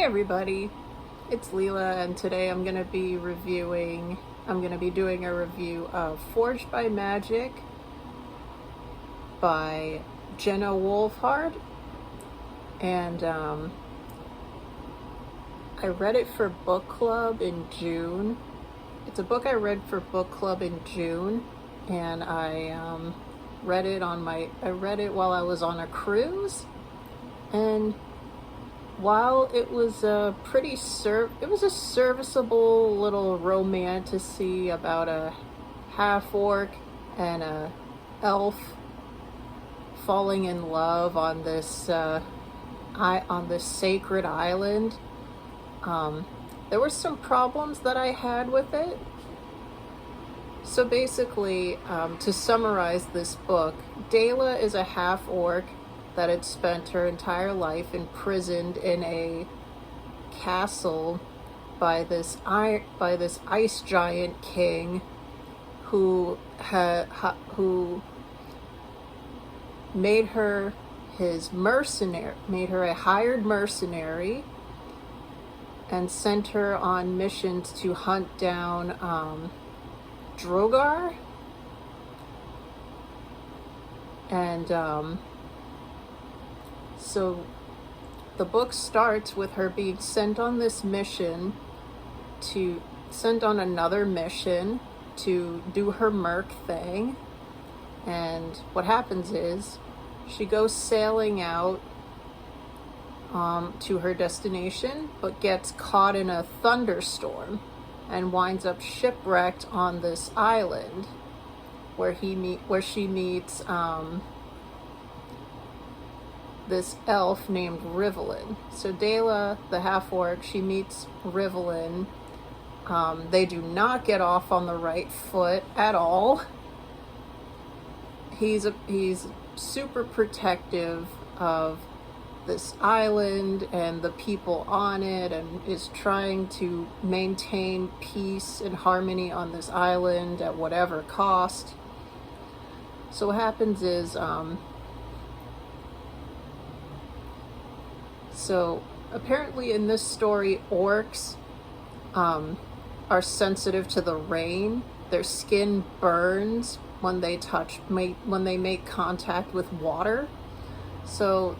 everybody, it's Leela, and today I'm going to be doing a review of Forged by Magic by Jenna Wolfhardt, and I read it for book club in June. It's a book I read for book club in June, and I read it while I was on a cruise, and while it was a serviceable little romantasy about a half-orc and a elf falling in love on this sacred island. There were some problems that I had with it. So basically, to summarize this book, Dela is a half-orc that had spent her entire life imprisoned in a castle by this ice giant king who made her a hired mercenary, and sent her on missions to hunt down Drogar. And so the book starts with her being sent on another mission to do her merc thing. And what happens is she goes sailing out to her destination, but gets caught in a thunderstorm and winds up shipwrecked on this island where she meets this elf named Rivelin. So Dela, the half-orc, she meets Rivelin. They do not get off on the right foot at all. He's super protective of this island and the people on it, and is trying to maintain peace and harmony on this island at whatever cost. So what happens is, so apparently in this story, orcs are sensitive to the rain. Their skin burns when they make contact with water. So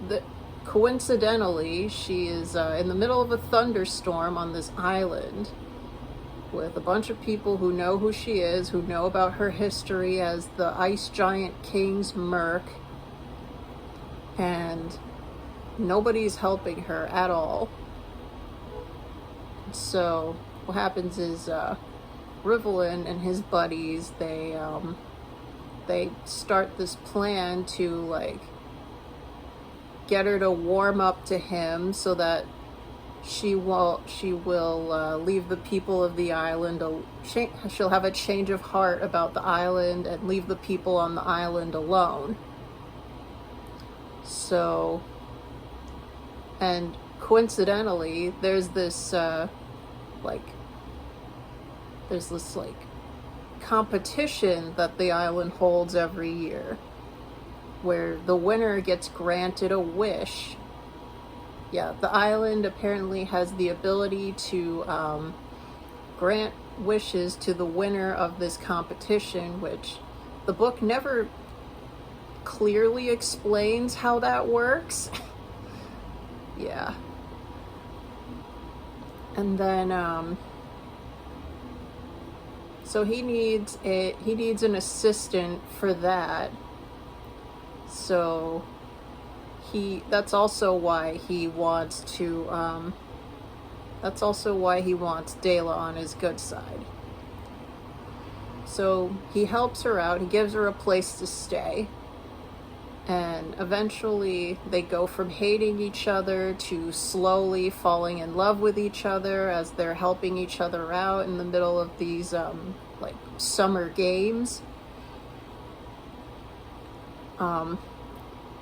coincidentally, she is in the middle of a thunderstorm on this island with a bunch of people who know who she is, who know about her history as the Ice Giant King's merc, and nobody's helping her at all. So what happens is Rivelin and his buddies, they start this plan to get her to warm up to him so that she will leave the people of the island. She'll have a change of heart about the island and leave the people on the island alone. So, and coincidentally, there's this competition that the island holds every year, where the winner gets granted a wish. Yeah, the island apparently has the ability to grant wishes to the winner of this competition, which the book never clearly explains how that works. Yeah. And then so he needs an assistant for that. So that's also why he wants Dela on his good side. So he helps her out, he gives her a place to stay, and eventually they go from hating each other to slowly falling in love with each other as they're helping each other out in the middle of these summer games.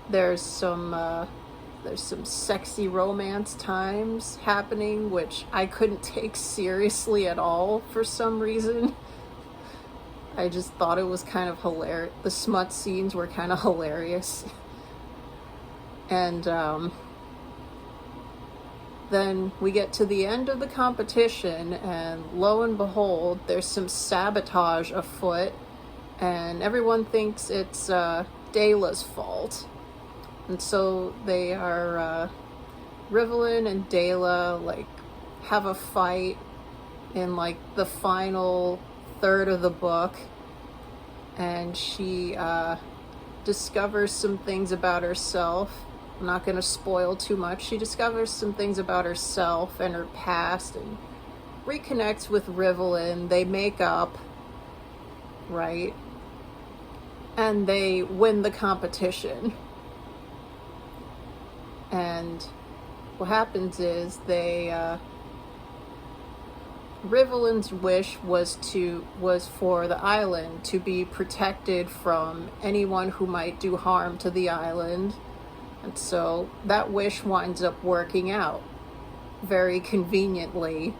There's some sexy romance times happening, which I couldn't take seriously at all for some reason. I just thought it was kind of hilarious. The smut scenes were kind of hilarious. And Then we get to the end of the competition, and lo and behold, there's some sabotage afoot, and everyone thinks it's Dayla's fault. And so they are, Rivlin and Dayla, like, have a fight in, like, the final third of the book, and she discovers some things about herself. I'm not going to spoil too much. She discovers some things about herself and her past and reconnects with Rivlin. They make up, right? And they win the competition. And what happens is Rivlin's wish was for the island to be protected from anyone who might do harm to the island. And so that wish winds up working out very conveniently.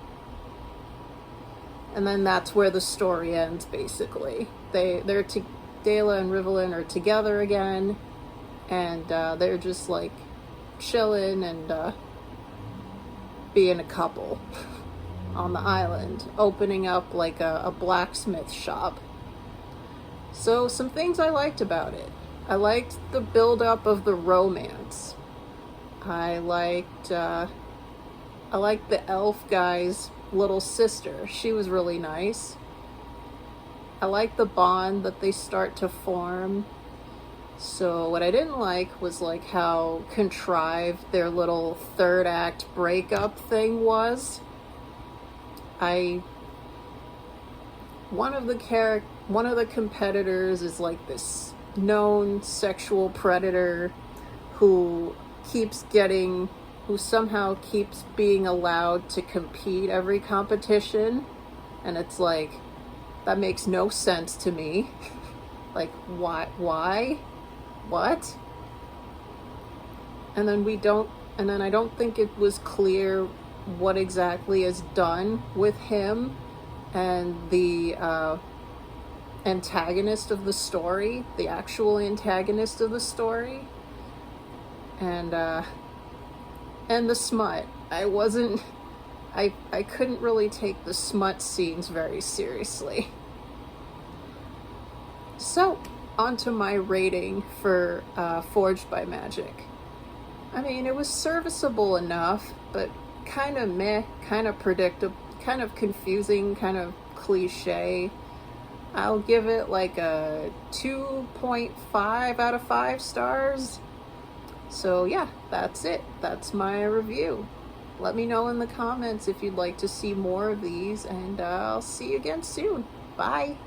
And then that's where the story ends, basically. Dayla and Rivlin are together again, and they're just like chilling and being a couple on the island, opening up like a blacksmith shop. So some things I liked about it. I liked the build-up of the romance. I liked the elf guy's little sister. She was really nice. I liked the bond that they start to form. So what I didn't like was like how contrived their little third act breakup thing was. One of the competitors is like this known sexual predator who somehow keeps being allowed to compete every competition, and it's like, that makes no sense to me. Like, why? What? And then I don't think it was clear what exactly is done with him and the antagonist of the story, the actual antagonist of the story, and the smut. I couldn't really take the smut scenes very seriously. So, onto my rating for Forged by Magic. I mean, it was serviceable enough, but kind of meh, kind of predictable, kind of confusing, kind of cliche. I'll give it like a 2.5 out of 5 stars. So yeah, that's it. That's my review. Let me know in the comments if you'd like to see more of these, and I'll see you again soon. Bye.